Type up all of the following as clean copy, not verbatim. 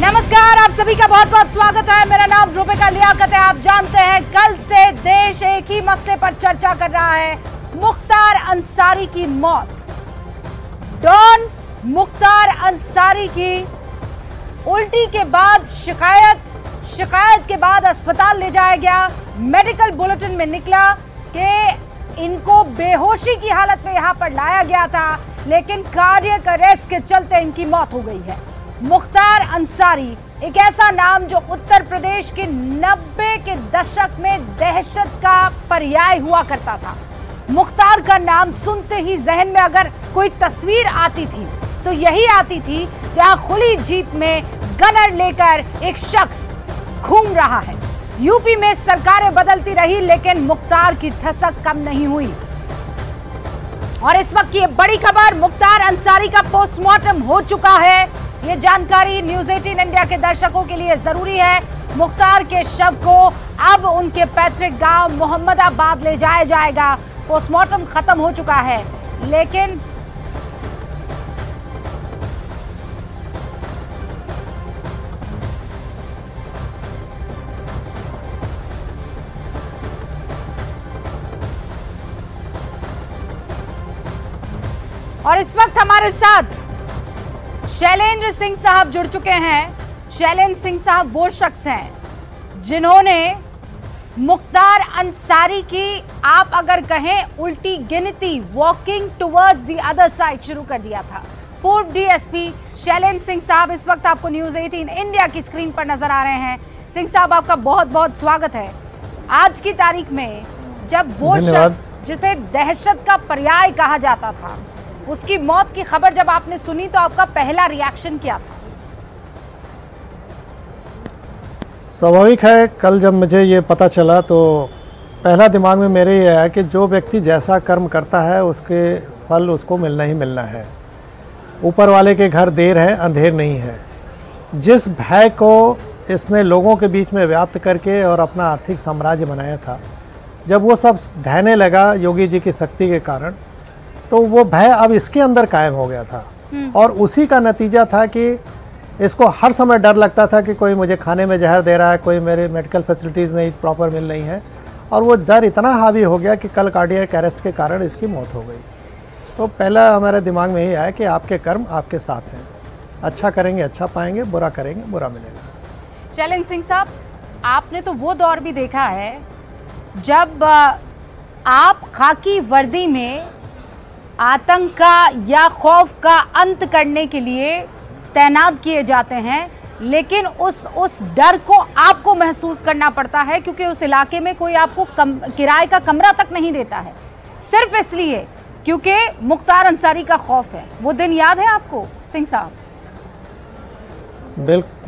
नमस्कार, आप सभी का बहुत बहुत स्वागत है। मेरा नाम रूबिका लियाकत है। आप जानते हैं कल से देश एक ही मसले पर चर्चा कर रहा है, मुख्तार अंसारी की मौत। डॉन मुख्तार अंसारी की उल्टी के बाद शिकायत के बाद अस्पताल ले जाया गया। मेडिकल बुलेटिन में निकला कि इनको बेहोशी की हालत में यहां पर लाया गया था, लेकिन कार्डियक अरेस्ट के चलते इनकी मौत हो गई है। मुख्तार अंसारी एक ऐसा नाम जो उत्तर प्रदेश के 90 के दशक में दहशत का पर्याय हुआ करता था। मुख्तार का नाम सुनते ही जहन में अगर कोई तस्वीर आती थी तो यही आती थी जहां खुली जीप में गनर लेकर एक शख्स घूम रहा है। यूपी में सरकारें बदलती रही लेकिन मुख्तार की ठसक कम नहीं हुई। और इस वक्त की बड़ी खबर, मुख्तार अंसारी का पोस्टमार्टम हो चुका है। ये जानकारी न्यूज़ 18 इंडिया के दर्शकों के लिए जरूरी है। मुख्तार के शव को अब उनके पैतृक गांव मोहम्मदाबाद ले जाया जाएगा। पोस्टमार्टम खत्म हो चुका है, लेकिन और इस वक्त हमारे साथ शैलेंद्र सिंह साहब जुड़ चुके हैं। शैलेंद्र सिंह साहब वो शख्स हैं जिन्होंने मुख्तार अंसारी की, आप अगर कहें, उल्टी गिनती, walking towards the other side शुरू कर दिया था। पूर्व डीएसपी शैलेंद्र सिंह साहब इस वक्त आपको न्यूज़ 18 इंडिया की स्क्रीन पर नजर आ रहे हैं। सिंह साहब, आपका बहुत बहुत स्वागत है। आज की तारीख में जब वो शख्स जिसे दहशत का पर्याय कहा जाता था, उसकी मौत की खबर जब आपने सुनी तो आपका पहला रिएक्शन क्या था? स्वाभाविक है, कल जब मुझे ये पता चला तो पहला दिमाग में मेरे ये आया कि जो व्यक्ति जैसा कर्म करता है उसके फल उसको मिलना ही मिलना है। ऊपर वाले के घर देर है, अंधेर नहीं है। जिस भय को इसने लोगों के बीच में व्याप्त करके और अपना आर्थिक साम्राज्य बनाया था, जब वो सब ढहने लगा योगी जी की शक्ति के कारण, तो वो भय अब इसके अंदर कायम हो गया था। और उसी का नतीजा था कि इसको हर समय डर लगता था कि कोई मुझे खाने में जहर दे रहा है, कोई मेरे मेडिकल फैसिलिटीज़ नहीं प्रॉपर मिल रही हैं। और वो डर इतना हावी हो गया कि कल कार्डियक अरेस्ट के कारण इसकी मौत हो गई। तो पहला हमारे दिमाग में यही आया कि आपके कर्म आपके साथ हैं। अच्छा करेंगे अच्छा पाएंगे, बुरा करेंगे बुरा मिलेगा। शैलेंद्र सिंह साहब, आपने तो वो दौर भी देखा है जब आप खाकी वर्दी में आतंक का या खौफ का अंत करने के लिए तैनात किए जाते हैं, लेकिन उस डर को आपको महसूस करना पड़ता है क्योंकि उस इलाके में कोई आपको किराए का कमरा तक नहीं देता है, सिर्फ इसलिए क्योंकि मुख्तार अंसारी का खौफ है। वो दिन याद है आपको सिंह साहब?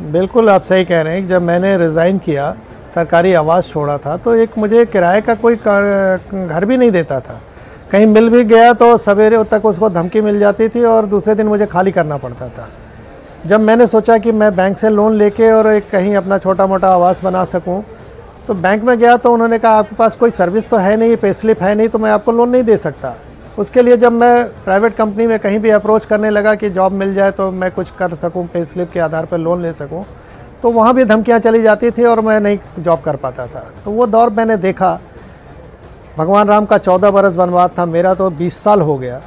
बिल्कुल आप सही कह रहे हैं। जब मैंने रिज़ाइन किया, सरकारी आवास छोड़ा था, तो एक मुझे किराए का कोई घर भी नहीं देता था। कहीं मिल भी गया तो सवेरे तक उसको धमकी मिल जाती थी और दूसरे दिन मुझे खाली करना पड़ता था। जब मैंने सोचा कि मैं बैंक से लोन लेके और एक कहीं अपना छोटा मोटा आवास बना सकूं, तो बैंक में गया तो उन्होंने कहा आपके पास कोई सर्विस तो है नहीं, पे स्लिप है नहीं, तो मैं आपको लोन नहीं दे सकता। उसके लिए जब मैं प्राइवेट कंपनी में कहीं भी अप्रोच करने लगा कि जॉब मिल जाए तो मैं कुछ कर सकूँ, पे स्लिप के आधार पर लोन ले सकूँ, तो वहाँ भी धमकियाँ चली जाती थी और मैं नहीं जॉब कर पाता था। तो वो दौर मैंने देखा। भगवान राम का 14 बरस वनवास था, मेरा तो 20 साल हो गया।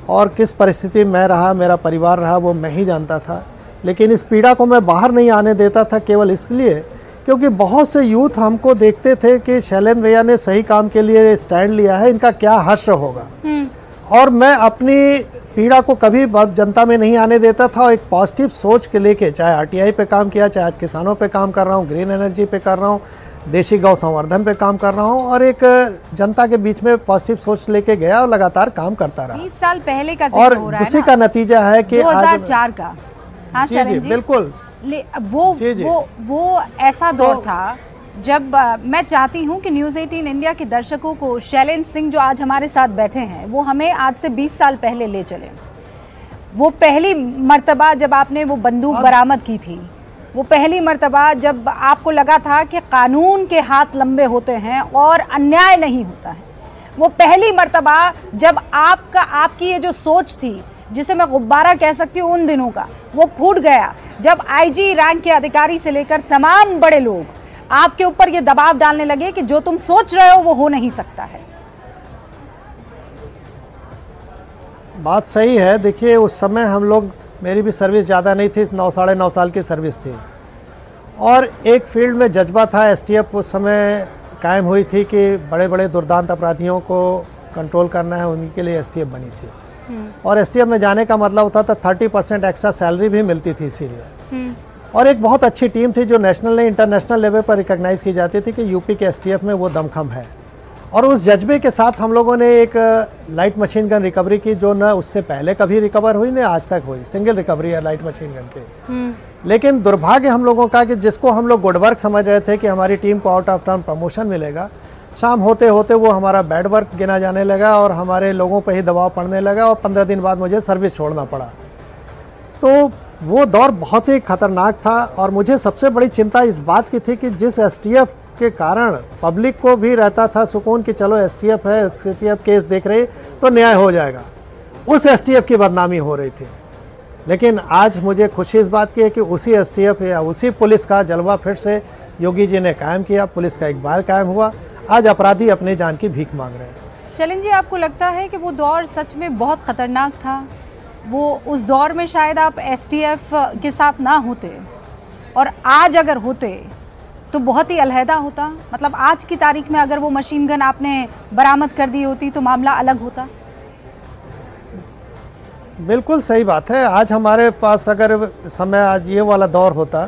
और किस परिस्थिति में रहा, मेरा परिवार रहा, वो मैं ही जानता था। लेकिन इस पीड़ा को मैं बाहर नहीं आने देता था, केवल इसलिए क्योंकि बहुत से यूथ हमको देखते थे कि शैलेंद्र भैया ने सही काम के लिए स्टैंड लिया है, इनका क्या हश्र होगा। और मैं अपनी पीड़ा को कभी जनता में नहीं आने देता था और एक पॉजिटिव सोच के लेके, चाहे आरटीआई पे काम किया, चाहे आज किसानों पे काम कर रहा हूँ, ग्रीन एनर्जी पे कर रहा हूँ, देशी गौ संवर्धन पे काम कर रहा हूँ, और एक जनता के बीच में पॉजिटिव सोच लेके गया और लगातार काम करता रहा। 20 साल पहले का और उसी का नतीजा है कि 2004 का। हाँ जी, जी बिल्कुल। वो ऐसा दौर था जब मैं चाहती हूं कि न्यूज़ 18 इंडिया के दर्शकों को शैलेंद्र सिंह जो आज हमारे साथ बैठे हैं वो हमें आज से 20 साल पहले ले चले। वो पहली मर्तबा जब आपने वो बंदूक बरामद की थी, वो पहली मर्तबा जब आपको लगा था कि कानून के हाथ लंबे होते हैं और अन्याय नहीं होता है, वो पहली मर्तबा जब आपकी ये जो सोच थी जिसे मैं गुब्बारा कह सकती हूँ उन दिनों का, वो फूट गया जब आईजी रैंक के अधिकारी से लेकर तमाम बड़े लोग आपके ऊपर ये दबाव डालने लगे कि जो तुम सोच रहे हो वो हो नहीं सकता है। बात सही है। देखिए उस समय हम लोग, मेरी भी सर्विस ज़्यादा नहीं थी, 9 साढ़े 9 साल की सर्विस थी, और एक फील्ड में जज्बा था। एसटीएफ उस समय कायम हुई थी कि बड़े बड़े दुर्दांत अपराधियों को कंट्रोल करना है, उनके लिए एसटीएफ बनी थी। और एसटीएफ में जाने का मतलब होता था 30% एक्स्ट्रा सैलरी भी मिलती थी इसीलिए। और एक बहुत अच्छी टीम थी जो नेशनल नहीं इंटरनेशनल लेवल पर रिकॉग्नाइज की जाती थी कि यूपी के एसटीएफ में वो दमखम है। और उस जज्बे के साथ हम लोगों ने एक लाइट मशीन गन रिकवरी की जो न उससे पहले कभी रिकवर हुई न आज तक हुई। सिंगल रिकवरी है लाइट मशीन गन की। लेकिन दुर्भाग्य हम लोगों का कि जिसको हम लोग गुड वर्क समझ रहे थे कि हमारी टीम को आउट ऑफ टर्न प्रमोशन मिलेगा, शाम होते होते वो हमारा बैड वर्क गिना जाने लगा और हमारे लोगों पर ही दबाव पड़ने लगा और 15 दिन बाद मुझे सर्विस छोड़ना पड़ा। तो वो दौर बहुत ही खतरनाक था। और मुझे सबसे बड़ी चिंता इस बात की थी कि जिस एसटीएफ के कारण पब्लिक को भी रहता था सुकून कि चलो एसटीएफ है, एसटीएफ केस देख रही तो न्याय हो जाएगा, उस एसटीएफ की बदनामी हो रही थी। लेकिन आज मुझे खुशी इस बात की है कि उसी एसटीएफ या उसी पुलिस का जलवा फिर से योगी जी ने कायम किया, पुलिस का इकबाल कायम हुआ। आज अपराधी अपनी जान की भीख मांग रहे हैं। शैलेंद्र जी, आपको लगता है कि वो दौर सच में बहुत खतरनाक था? वो उस दौर में शायद आप एसटीएफ के साथ ना होते और आज अगर होते तो बहुत ही अलहदा होता। मतलब आज की तारीख में अगर वो मशीन गन आपने बरामद कर दी होती तो मामला अलग होता। बिल्कुल सही बात है। आज हमारे पास अगर समय आज ये वाला दौर होता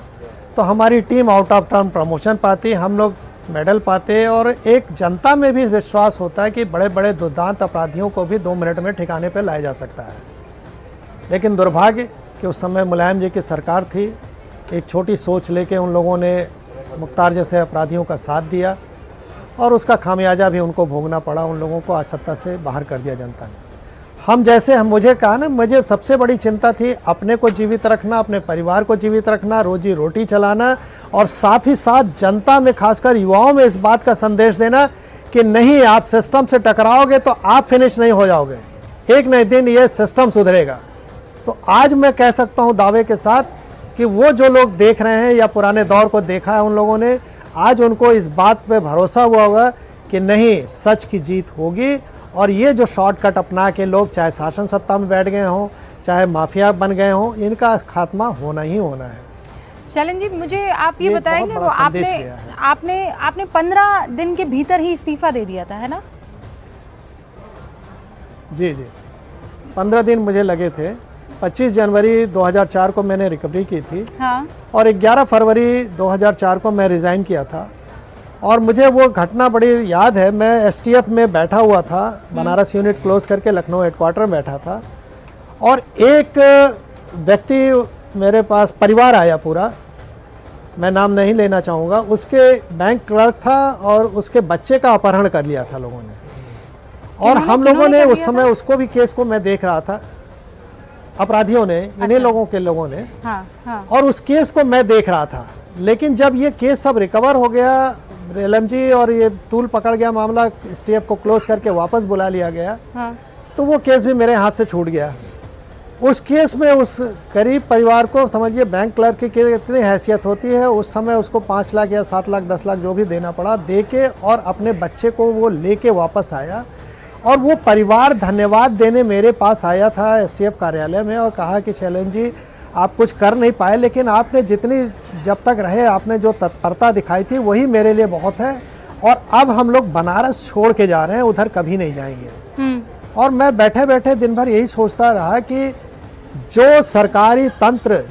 तो हमारी team out of turn promotion पाती, हम लोग मेडल पाते और एक जनता में भी विश्वास होता है कि बड़े बड़े दुर्दांत अपराधियों को भी 2 मिनट में ठिकाने पर लाया जा सकता है। लेकिन दुर्भाग्य कि उस समय मुलायम जी की सरकार थी, एक छोटी सोच लेके उन लोगों ने मुख्तार जैसे अपराधियों का साथ दिया और उसका खामियाजा भी उनको भोगना पड़ा। उन लोगों को आज सत्ता से बाहर कर दिया जनता ने। मुझे कहा ना, मुझे सबसे बड़ी चिंता थी अपने को जीवित रखना, अपने परिवार को जीवित रखना, रोजी रोटी चलाना और साथ ही साथ जनता में खासकर युवाओं में इस बात का संदेश देना कि नहीं, आप सिस्टम से टकराओगे तो आप फिनिश नहीं हो जाओगे, एक न एक दिन ये सिस्टम सुधरेगा। तो आज मैं कह सकता हूँ दावे के साथ कि वो जो लोग देख रहे हैं या पुराने दौर को देखा है उन लोगों ने, आज उनको इस बात पे भरोसा हुआ होगा कि नहीं, सच की जीत होगी। और ये जो शॉर्टकट अपना के लोग चाहे शासन सत्ता में बैठ गए हों, चाहे माफिया बन गए हों, इनका खात्मा होना ही होना है। शैलेंद्र जी, मुझे आप ये बताएंगे, वो आपने 15 दिन के भीतर ही इस्तीफा दे दिया था, है ना? जी, 15 दिन मुझे लगे थे। 25 जनवरी 2004 को मैंने रिकवरी की थी। हाँ। और 11 फरवरी 2004 को मैं रिज़ाइन किया था। और मुझे वो घटना बड़ी याद है। मैं एसटीएफ में बैठा हुआ था, बनारस यूनिट क्लोज करके लखनऊ हेडक्वार्टर में बैठा था और एक व्यक्ति मेरे पास, परिवार आया पूरा, मैं नाम नहीं लेना चाहूँगा, उसके बैंक क्लर्क था और उसके बच्चे का अपहरण कर लिया था लोगों ने। और हम लोगों ने उस समय उसको भी केस को मैं देख रहा था, अपराधियों ने, इन्हीं लोगों ने। हाँ। और उस केस को मैं देख रहा था। लेकिन जब ये केस सब रिकवर हो गया, एलएमजी और ये तूल पकड़ गया, मामला एसटीएफ को क्लोज करके वापस बुला लिया गया। हाँ। तो वो केस भी मेरे हाथ से छूट गया। उस केस में उस गरीब परिवार को, समझिए बैंक क्लर्क की कितनी हैसियत होती है, उस समय उसको 5 लाख या 7 लाख 10 लाख जो भी देना पड़ा, दे के और अपने बच्चे को वो लेके वापस आया। और वो परिवार धन्यवाद देने मेरे पास आया था एसटीएफ कार्यालय में और कहा कि शैलेंद्र जी, आप कुछ कर नहीं पाए, लेकिन आपने जितनी जब तक रहे आपने जो तत्परता दिखाई थी वही मेरे लिए बहुत है। और अब हम लोग बनारस छोड़ के जा रहे हैं, उधर कभी नहीं जाएंगे। और मैं बैठे बैठे दिन भर यही सोचता रहा कि जो सरकारी तंत्र,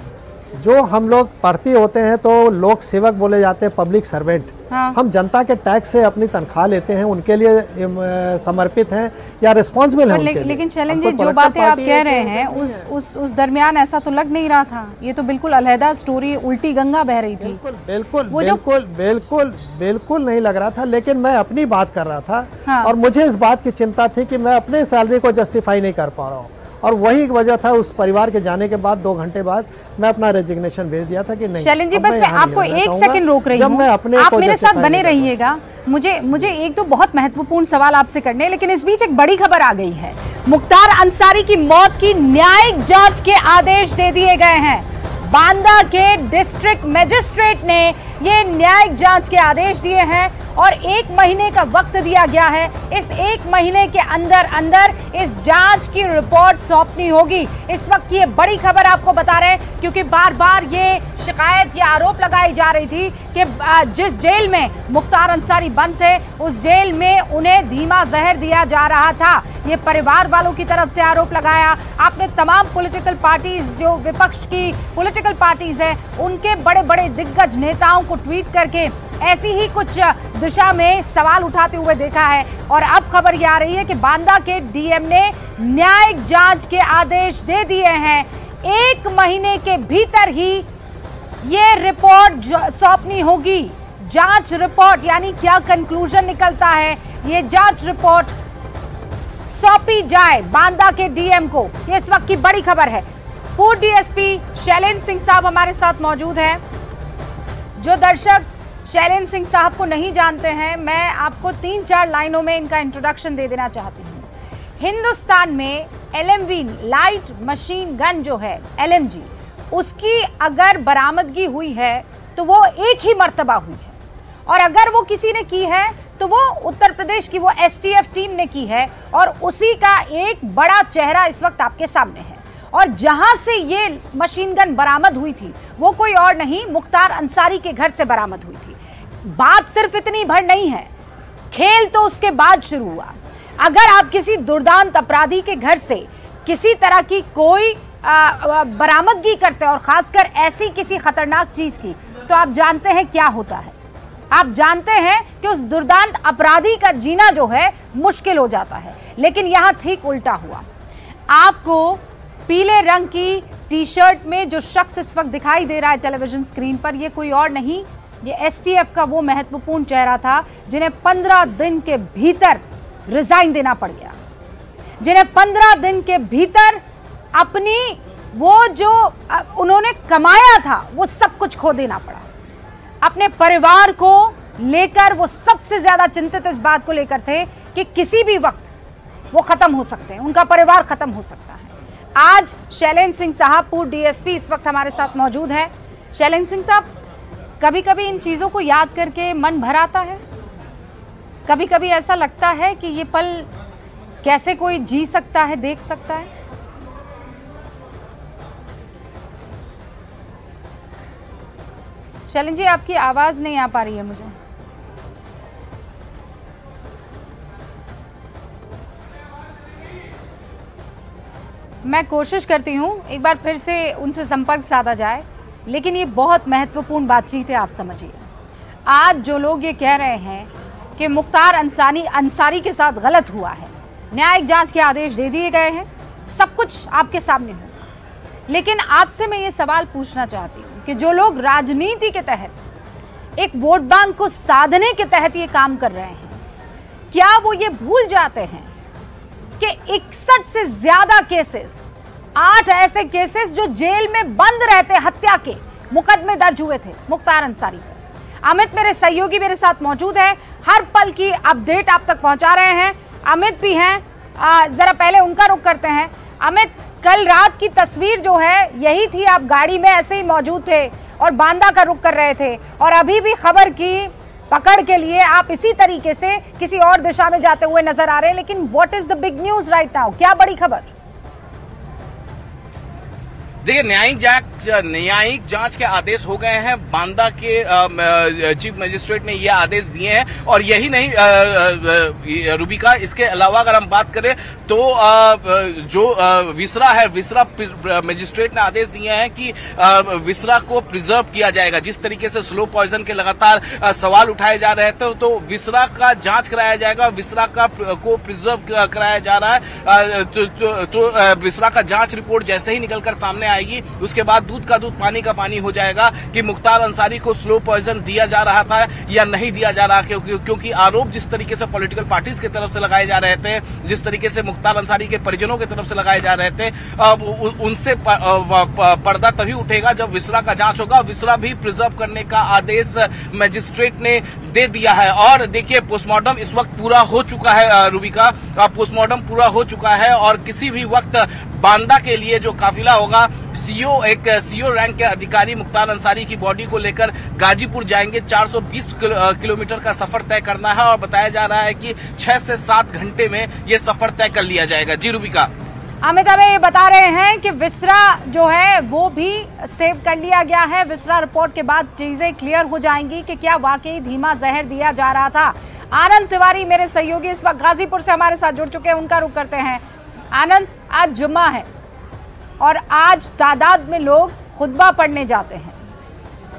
जो हम लोग भर्ती होते हैं तो लोक सेवक बोले जाते हैं, पब्लिक सर्वेंट। हाँ। हम जनता के टैक्स से अपनी तनख्वाह लेते हैं, उनके लिए समर्पित हैं या रिस्पॉन्सिबल हैं। लेकिन शैलेंद्र जी, जो बातें आप कह रहे हैं उस दरमियान ऐसा तो लग नहीं रहा था। ये तो बिल्कुल अलहदा स्टोरी, उल्टी गंगा बह रही थी। बिल्कुल नहीं लग रहा था। लेकिन मैं अपनी बात कर रहा था। हाँ। और मुझे इस बात की चिंता थी कि मैं अपने सैलरी को जस्टिफाई नहीं कर पा रहा हूँ और वही वजह था उस परिवार के जाने के बाद 2 घंटे बाद मैं अपना रेजिग्नेशन भेज दिया था कि नहीं। शैलेंद्र जी, बस मैं आपको 1 सेकंड रोक रही हूँ, आप मेरे साथ बने रहिएगा। मुझे एक तो बहुत महत्वपूर्ण सवाल आपसे करने हैं, लेकिन इस बीच एक बड़ी खबर आ गई है। मुख्तार अंसारी की मौत की न्यायिक जांच के आदेश दे दिए गए हैं। बांदा के डिस्ट्रिक्ट मजिस्ट्रेट ने ये न्यायिक जांच के आदेश दिए हैं और 1 महीने का वक्त दिया गया है। इस 1 महीने के अंदर अंदर इस जांच की रिपोर्ट सौंपनी होगी। इस वक्त ये बड़ी खबर आपको बता रहे हैं, क्योंकि बार बार ये शिकायत, ये आरोप लगाई जा रही थी कि जिस जेल में मुख्तार अंसारी बंद थे उस जेल में उन्हें धीमा जहर दिया जा रहा था। ये परिवार वालों की तरफ से आरोप लगाया। आपने तमाम पॉलिटिकल पार्टीज, जो विपक्ष की पॉलिटिकल पार्टीज है, उनके बड़े बड़े दिग्गज नेताओं को ट्वीट करके ऐसी ही कुछ दिशा में सवाल उठाते हुए देखा है। और अब खबर ये आ रही है कि बांदा के डीएम ने न्यायिक जांच के आदेश दे दिए हैं। 1 महीने के भीतर ही ये रिपोर्ट सौंपनी होगी। जांच रिपोर्ट यानी क्या कंक्लूजन निकलता है, ये जांच रिपोर्ट सौंपी जाए बांदा के डीएम को। ये इस वक्त की बड़ी खबर है। पूर्व डीएसपी शैलेंद्र सिंह साहब हमारे साथ मौजूद हैं। जो दर्शक शैलेंद्र सिंह साहब को नहीं जानते हैं, मैं आपको 3-4 लाइनों में इनका इंट्रोडक्शन दे देना चाहती हूँ। हिंदुस्तान में LMV लाइट मशीन गन जो है, LMG, उसकी अगर बरामदगी हुई है तो वो एक ही मर्तबा हुई है, और अगर वो किसी ने की है तो वो उत्तर प्रदेश की वो STF टीम ने की है, और उसी का एक बड़ा चेहरा इस वक्त आपके सामने है। और जहां से ये मशीन गन बरामद हुई थी वो कोई और नहीं, मुख्तार अंसारी के घर से बरामद हुई थी। बात सिर्फ इतनी भर नहीं है, खेल तो उसके बाद शुरू हुआ। अगर आप किसी दुर्दांत अपराधी के घर से किसी तरह की कोई बरामदगी करते हैं, और खासकर ऐसी किसी खतरनाक चीज की, तो आप जानते हैं क्या होता है। आप जानते हैं कि उस दुर्दांत अपराधी का जीना जो है मुश्किल हो जाता है। लेकिन यहां ठीक उल्टा हुआ। आपको पीले रंग की टी-शर्ट में जो शख्स इस वक्त दिखाई दे रहा है टेलीविजन स्क्रीन पर, ये कोई और नहीं, ये STF का वो महत्वपूर्ण चेहरा था जिन्हें 15 दिन के भीतर रिजाइन देना पड़ गया, जिन्हें 15 दिन के भीतर अपनी वो जो उन्होंने कमाया था वो सब कुछ खो देना पड़ा। अपने परिवार को लेकर वो सबसे ज्यादा चिंतित इस बात को लेकर थे कि किसी भी वक्त वो खत्म हो सकते हैं, उनका परिवार खत्म हो सकता है। आज शैलेंद्र सिंह साहब, पूर्व DSP, इस वक्त हमारे साथ मौजूद हैं। शैलेंद्र सिंह साहब, कभी कभी इन चीजों को याद करके मन भर आता है, कभी कभी ऐसा लगता है कि ये पल कैसे कोई जी सकता है, देख सकता है। शैलेंद्र जी, आपकी आवाज नहीं आ पा रही है मुझे। मैं कोशिश करती हूँ एक बार फिर से उनसे संपर्क साधा जाए, लेकिन ये बहुत महत्वपूर्ण बातचीत है। आप समझिए, आज जो लोग ये कह रहे हैं कि मुख्तार अंसारी के साथ गलत हुआ है, न्यायिक जांच के आदेश दे दिए गए हैं, सब कुछ आपके सामने हो, लेकिन आपसे मैं ये सवाल पूछना चाहती हूँ कि जो लोग राजनीति के तहत, एक वोट बैंक को साधने के तहत ये काम कर रहे हैं, क्या वो ये भूल जाते हैं कि 61 से ज्यादा केसेस, 8 ऐसे केसेस जो जेल में बंद रहते हत्या के मुकदमे दर्ज हुए थे मुख्तार अंसारी पर। अमित मेरे सहयोगी मेरे साथ मौजूद है, हर पल की अपडेट आप तक पहुंचा रहे हैं। अमित भी हैं, जरा पहले उनका रुख करते हैं। अमित, कल रात की तस्वीर जो है यही थी, आप गाड़ी में ऐसे ही मौजूद थे और बांदा का रुख कर रहे थे, और अभी भी खबर की पकड़ के लिए आप इसी तरीके से किसी और दिशा में जाते हुए नजर आ रहे हैं। लेकिन what is the big news right now, क्या बड़ी खबर? देखिए, न्यायिक जांच के आदेश हो गए हैं। बांदा के चीफ मजिस्ट्रेट ने ये आदेश दिए हैं, और यही नहीं रूबिका, इसके अलावा अगर हम बात करें तो जो विसरा है, विसरा मजिस्ट्रेट ने आदेश दिए हैं कि विसरा को प्रिजर्व किया जाएगा। जिस तरीके से स्लो पॉइजन के लगातार सवाल उठाए जा रहे थे, तो विसरा का जांच कराया जाएगा, विसरा को प्रिजर्व कराया जा रहा है। तो विसरा का जांच रिपोर्ट जैसे ही निकलकर सामने आएगी, उसके बाद दूध का दूध पानी का पानी हो जाएगा कि मुख्तार अंसारी को स्लो पॉइजन दिया जा रहा था या नहीं दिया जा रहा, क्योंकि आरोप जिस तरीके से पॉलिटिकल पार्टीज की तरफ से लगाए जा रहे थे, जिस तरीके से मुख्तार अंसारी के परिजनों की तरफ से लगाए जा रहे थे, उनसे पर्दा तभी उठेगा जब विसरा का जांच होगा। विसरा भी प्रिजर्व करने का आदेश मजिस्ट्रेट ने दे दिया है। और देखिए, पोस्टमार्टम इस वक्त पूरा हो चुका है रूबिका, पोस्टमार्टम पूरा हो चुका है और किसी भी वक्त बांदा के लिए जो काफिला होगा, सीओ रैंक के अधिकारी मुख्तार अंसारी की बॉडी को लेकर गाजीपुर जाएंगे। 420 किलोमीटर का सफर तय करना है और बताया जा रहा है कि 6 से 7 घंटे में यह सफर तय कर लिया जाएगा। जी रूबिका। अमित हमें ये बता रहे हैं कि विसरा जो है वो भी सेव कर लिया गया है। विसरा रिपोर्ट के बाद चीजें क्लियर हो जाएंगी कि क्या वाकई धीमा जहर दिया जा रहा था। आनंद तिवारी मेरे सहयोगी इस वक्त गाजीपुर से हमारे साथ जुड़ चुके हैं, उनका रुख करते हैं। आनंद, आज जुम्मा है और आज तादाद में लोग खुतबा पढ़ने जाते हैं।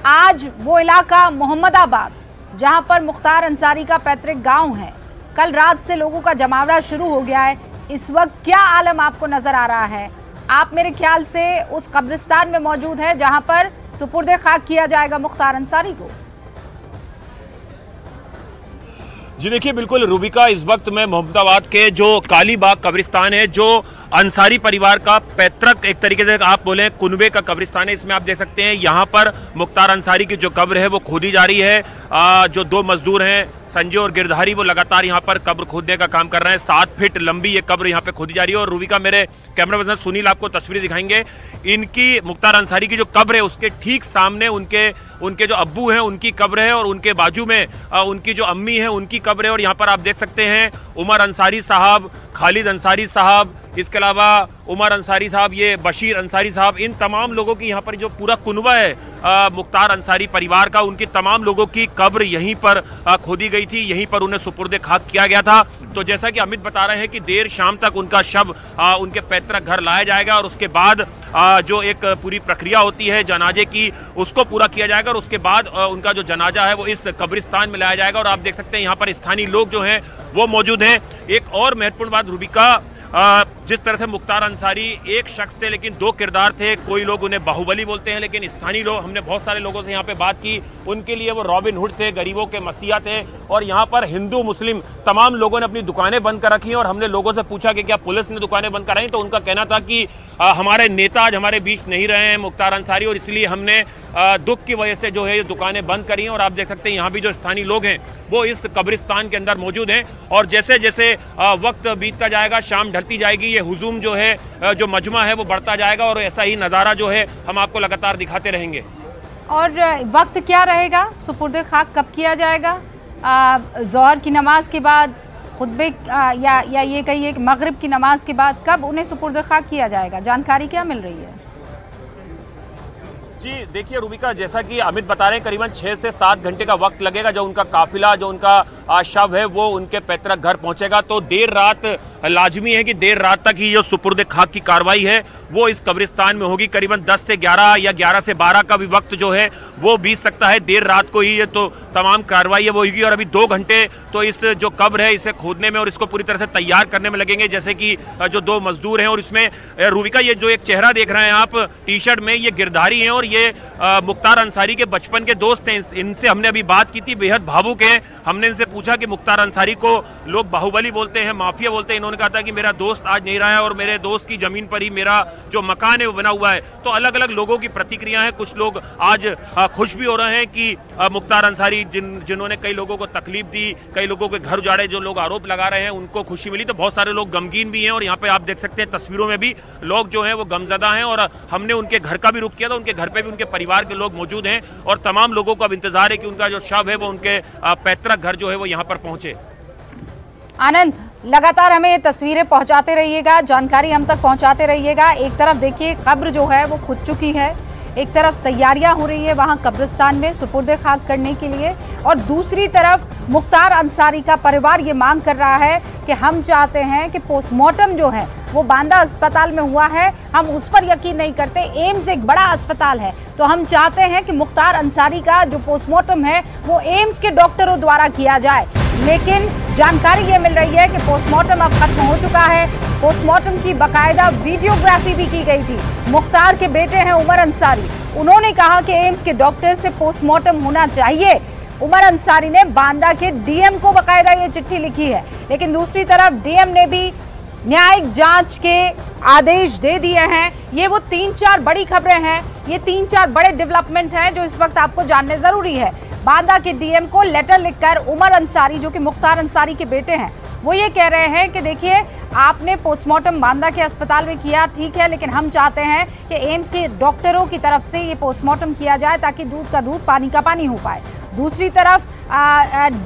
आज वो इलाका मोहम्मदाबाद जहां पर मुख्तार अंसारी का पैतृक गांव है, कल रात से लोगों का जमावड़ा शुरू हो गया है। इस वक्त क्या आलम आपको नजर आ रहा है? आप मेरे ख्याल से उस कब्रिस्तान में मौजूद है जहां पर सुपुर्दे खाक किया जाएगा मुख्तार अंसारी को। जी देखिए, बिल्कुल रूबिका, इस वक्त मैं मोहम्मदाबाद के जो कालीबाग कब्रिस्तान है, जो अंसारी परिवार का पैतृक एक तरीके से आप बोले कुनबे का कब्रिस्तान है, इसमें आप देख सकते हैं यहाँ पर मुख्तार अंसारी की जो कब्र है वो खोदी जा रही है। जो 2 मजदूर हैं संजय और गिरधारी, वो लगातार यहाँ पर कब्र खोदने का काम कर रहे हैं। 7 फीट लंबी ये कब्र यहाँ पे खोदी जा रही है। और रूबिका, मेरे कैमरा पर्सन सुनील आपको तस्वीरें दिखाएंगे। इनकी मुख्तार अंसारी की जो कब्र है उसके ठीक सामने उनके जो अब्बू हैं उनकी कब्र है और उनके बाजू में उनकी जो अम्मी है उनकी कब्र है। और यहाँ पर आप देख सकते हैं उमर अंसारी साहब, खालिद अंसारी साहब, इसके अलावा उमर अंसारी साहब, ये बशीर अंसारी साहब, इन तमाम लोगों की यहाँ पर जो पूरा कुनबा है मुख्तार अंसारी परिवार का, उनकी तमाम लोगों की कब्र यहीं पर खोदी गई थी, यहीं पर उन्हें सुपुर्दे खाक किया गया था। तो जैसा कि अमित बता रहे हैं कि देर शाम तक उनका शव उनके पैतृक घर लाया जाएगा और उसके बाद जो एक पूरी प्रक्रिया होती है जनाजे की उसको पूरा किया जाएगा और उसके बाद उनका जो जनाजा है वो इस कब्रिस्तान में लाया जाएगा। और आप देख सकते हैं यहाँ पर स्थानीय लोग जो हैं वो मौजूद हैं। एक और महत्वपूर्ण बात रूबिका, जिस तरह से मुख्तार अंसारी एक शख्स थे लेकिन 2 किरदार थे। कोई लोग उन्हें बाहुबली बोलते हैं, लेकिन स्थानीय लोग, हमने बहुत सारे लोगों से यहाँ पे बात की, उनके लिए वो रॉबिन हुड थे, गरीबों के मसीहा थे। और यहाँ पर हिंदू मुस्लिम तमाम लोगों ने अपनी दुकानें बंद कर रखी हैं। और हमने लोगों से पूछा कि क्या पुलिस ने दुकानें बंद कराई, तो उनका कहना था कि हमारे नेता आज हमारे बीच नहीं रहे हैं मुख्तार अंसारी, और इसलिए हमने दुख की वजह से जो है ये दुकानें बंद करी हैं। और आप देख सकते हैं यहाँ भी जो स्थानीय लोग हैं वो इस कब्रिस्तान के अंदर मौजूद हैं। और जैसे जैसे वक्त बीतता जाएगा, शाम ढलती जाएगी, ये हुजूम जो है, जो मजमा है वो बढ़ता जाएगा और ऐसा ही नज़ारा जो है हम आपको लगातार दिखाते रहेंगे। और वक्त क्या रहेगा? सुपुर्दे खाक कब किया जाएगा? ज़ोहर की नमाज के बाद, खुतबे या ये कहिए कि मगरिब की नमाज के बाद, कब उन्हें सुपुर्दे खाक किया जाएगा? जानकारी क्या मिल रही है? जी देखिए रूबिका, जैसा कि अमित बता रहे हैं, करीबन 6 से 7 घंटे का वक्त लगेगा जो उनका काफिला, जो उनका शव है वो उनके पैतृक घर पहुंचेगा। तो देर रात लाजमी है कि देर रात तक ही जो सुपुर्दे खाक की कार्रवाई है वो इस कब्रिस्तान में होगी। करीबन 10 से 11 या 11 से 12 का भी वक्त जो है वो बीत सकता है। देर रात को ही ये तो तमाम कार्रवाई है वो होगी। और अभी 2 घंटे तो इस जो कब्र है इसे खोदने में और इसको पूरी तरह से तैयार करने में लगेंगे। जैसे कि जो 2 मजदूर हैं, और इसमें रूबिका ये जो एक चेहरा देख रहे हैं आप टी शर्ट में, ये गिरधारी हैं और ये मुख्तार अंसारी के बचपन के दोस्त हैं। इनसे हमने अभी बात की थी, बेहद भावुक हैं। हमने इनसे पूछा कि मुख्तार अंसारी को लोग बाहुबली बोलते हैं, माफिया बोलते हैं। इन्होंने कहा था कि मेरा दोस्त आज नहीं रहा है और मेरे दोस्त की जमीन पर ही मेरा जो मकान है वो बना हुआ है। तो अलग अलग लोगों की प्रतिक्रिया है। कुछ लोग आज खुश भी हो रहे हैं कि मुख्तार अंसारी जिन्होंने कई लोगों को तकलीफ दी, कई लोगों के घर उजाड़े, जो लोग आरोप लगा रहे हैं उनको खुशी मिली। तो बहुत सारे लोग गमगीन भी हैं और यहाँ पे आप देख सकते हैं तस्वीरों में भी लोग जो हैं वो गमजदा हैं। और हमने उनके घर का भी रुख किया था, उनके घर पे भी उनके परिवार के लोग मौजूद हैं और तमाम लोगों को अब इंतजार है कि उनका जो शव है वो उनके पैतृक घर जो है वो यहाँ पर पहुंचे। आनंद, लगातार हमें ये तस्वीरें पहुंचाते रहिएगा, जानकारी हम तक पहुंचाते रहिएगा। एक तरफ देखिए कब्र जो है वो खुद चुकी है, एक तरफ तैयारियां हो रही है वहां कब्रिस्तान में सुपुर्दे खाक करने के लिए, और दूसरी तरफ मुख्तार अंसारी का परिवार ये मांग कर रहा है कि हम चाहते हैं कि पोस्टमार्टम जो है वो बांदा अस्पताल में हुआ है, हम उस पर यकीन नहीं करते। एम्स एक बड़ा अस्पताल है, तो हम चाहते हैं कि मुख्तार अंसारी का जो पोस्टमार्टम है वो एम्स के डॉक्टरों द्वारा किया जाए। लेकिन जानकारी ये मिल रही है कि पोस्टमार्टम अब खत्म हो चुका है। पोस्टमार्टम की बकायदा वीडियोग्राफी भी की गई थी। मुख्तार के बेटे हैं उमर अंसारी, उन्होंने कहा कि एम्स के डॉक्टर से पोस्टमार्टम होना चाहिए। उमर अंसारी ने बांदा के डीएम को बकायदा ये चिट्ठी लिखी है, लेकिन दूसरी तरफ डीएम ने भी न्यायिक जांच के आदेश दे दिए हैं। ये वो 3-4 बड़ी खबरें हैं, ये 3-4 बड़े डेवलपमेंट हैं जो इस वक्त आपको जानने जरूरी है। बांदा के डीएम को लेटर लिखकर उमर अंसारी, जो कि मुख्तार अंसारी के बेटे हैं, वो ये कह रहे हैं कि देखिए आपने पोस्टमार्टम बांदा के अस्पताल में किया, ठीक है, लेकिन हम चाहते हैं कि एम्स के डॉक्टरों की तरफ से ये पोस्टमार्टम किया जाए ताकि दूध का दूध पानी का पानी हो पाए। दूसरी तरफ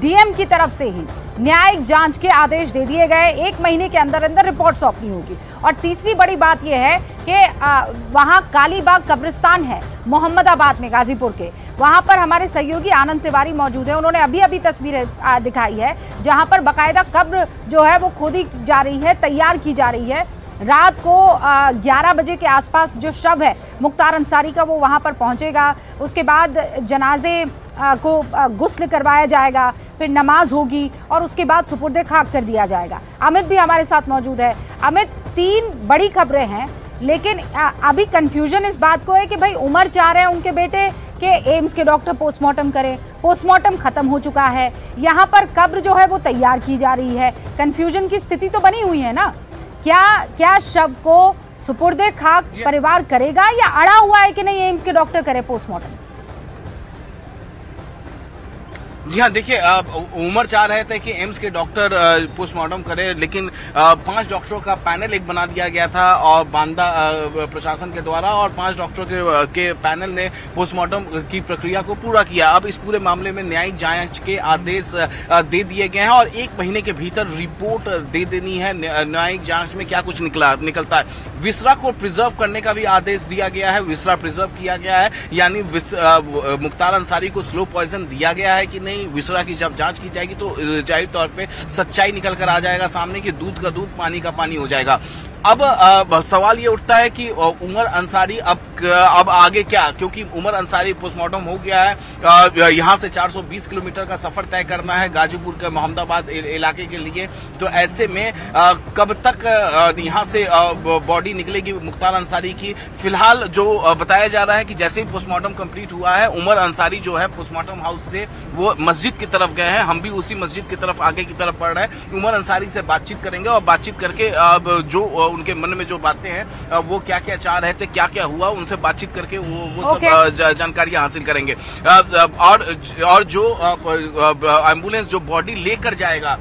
डीएम की तरफ से ही न्यायिक जांच के आदेश दे दिए गए, 1 महीने के अंदर अंदर रिपोर्ट सौंपनी होगी। और तीसरी बड़ी बात यह है कि वहां कालीबाग कब्रिस्तान है मोहम्मदाबाद में, गाजीपुर के, वहां पर हमारे सहयोगी आनंद तिवारी मौजूद है। उन्होंने अभी अभी तस्वीरें दिखाई है जहां पर बाकायदा कब्र जो है वो खोदी जा रही है, तैयार की जा रही है। रात को 11 बजे के आसपास जो शव है मुख्तार अंसारी का वो वहां पर पहुंचेगा। उसके बाद जनाजे को गुस्ल करवाया जाएगा, फिर नमाज होगी और उसके बाद सुपुर्दे खाक कर दिया जाएगा। अमित भी हमारे साथ मौजूद है। अमित, 3 बड़ी खबरें हैं, लेकिन अभी कंफ्यूजन इस बात को है कि भाई उमर चाह रहे हैं उनके बेटे कि एम्स के डॉक्टर पोस्टमार्टम करें। पोस्टमार्टम खत्म हो चुका है, यहाँ पर कब्र जो है वो तैयार की जा रही है। कंफ्यूजन की स्थिति तो बनी हुई है ना। क्या शव को सुपुर्दे खाक परिवार करेगा या अड़ा हुआ है कि नहीं एम्स के डॉक्टर करे पोस्टमार्टम? जी हाँ, देखिए उमर चाह रहे थे कि एम्स के डॉक्टर पोस्टमार्टम करें, लेकिन 5 डॉक्टरों का पैनल एक बना दिया गया था और बांदा प्रशासन के द्वारा, और 5 डॉक्टरों के पैनल ने पोस्टमार्टम की प्रक्रिया को पूरा किया। अब इस पूरे मामले में न्यायिक जांच के आदेश दे दिए गए हैं और 1 महीने के भीतर रिपोर्ट दे देनी है। न्यायिक जांच में क्या कुछ निकलता है। विसरा को प्रिजर्व करने का भी आदेश दिया गया है। विसरा प्रिजर्व किया गया है, यानी मुख्तार अंसारी को स्लो पॉइजन दिया गया है कि नहीं। विसरा की जब जांच की जाएगी तो जाहिर तौर पे सच्चाई निकल कर आ जाएगा सामने कि दूध का दूध पानी का पानी हो जाएगा। अब सवाल ये उठता है कि उमर अंसारी अब आगे क्या, क्योंकि उमर अंसारी पोस्टमार्टम हो गया है। यहाँ से 420 किलोमीटर का सफर तय करना है गाजीपुर के मोहम्मदाबाद इलाके के लिए। तो ऐसे में कब तक यहाँ से बॉडी निकलेगी मुख्तार अंसारी की? फिलहाल जो बताया जा रहा है कि जैसे ही पोस्टमार्टम कंप्लीट हुआ है, उमर अंसारी जो है पोस्टमार्टम हाउस से वो मस्जिद की तरफ गए हैं। हम भी उसी मस्जिद की तरफ आगे की तरफ पढ़ रहे हैं। उमर अंसारी से बातचीत करेंगे और बातचीत करके जो उनके मन में जो बातें हैं वो क्या क्या चाह रहे थे, क्या क्या हुआ, उनसे बातचीत करके वो सब जानकारियां हासिल करेंगे। और जो एम्बुलेंस जो बॉडी लेकर जाएगा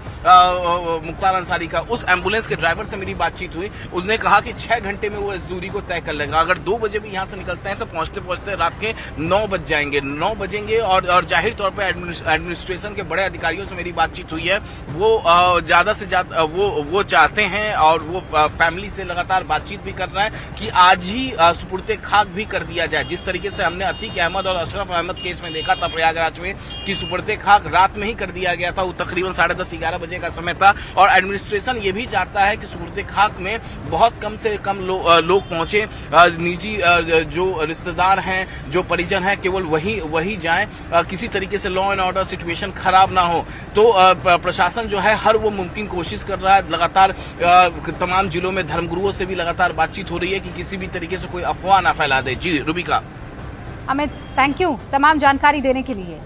मुख्तार अंसारी का, उस एम्बुलेंस के ड्राइवर से मेरी बातचीत हुई। उसने कहा कि 6 घंटे में वो इस दूरी को तय कर लेगा। अगर 2 बजे भी यहाँ से निकलते हैं तो पहुंचते पहुंचते रात के 9 बज जाएंगे, 9 बजेंगे। और जाहिर तौर पर एडमिनिस्ट्रेशन के बड़े अधिकारियों से मेरी बातचीत हुई है। वो ज्यादा से ज्यादा वो चाहते हैं और वो फैमिली से लगातार बातचीत भी कर रहा है कि आज ही सुपुर्दे खाक भी कर दिया जाए। जिस तरीके से हमने अतीक अहमद और अशरफ अहमद केस में देखा था प्रयागराज में कि सुपुर्दे खाक रात में ही कर दिया गया था, वो तकरीबन 10:30-11 बजे का समय था। और एडमिनिस्ट्रेशन ये भी चाहता है कि सुपुर्दे खाक में बहुत कम से कम लोग पहुंचे, निजी जो रिश्तेदार हैं, जो परिजन हैं, केवल वही जाएं, किसी तरीके से लॉ एंड ऑर्डर सिचुएशन खराब ना हो। तो प्रशासन जो है हर वो मुमकिन कोशिश कर रहा है। लगातार तमाम जिलों में धर्मगुरुओं से भी लगातार बातचीत हो रही है कि किसी भी तरीके से कोई अफवाह ना फैला दे। जी रूबिका। अमित, थैंक यू तमाम जानकारी देने के लिए।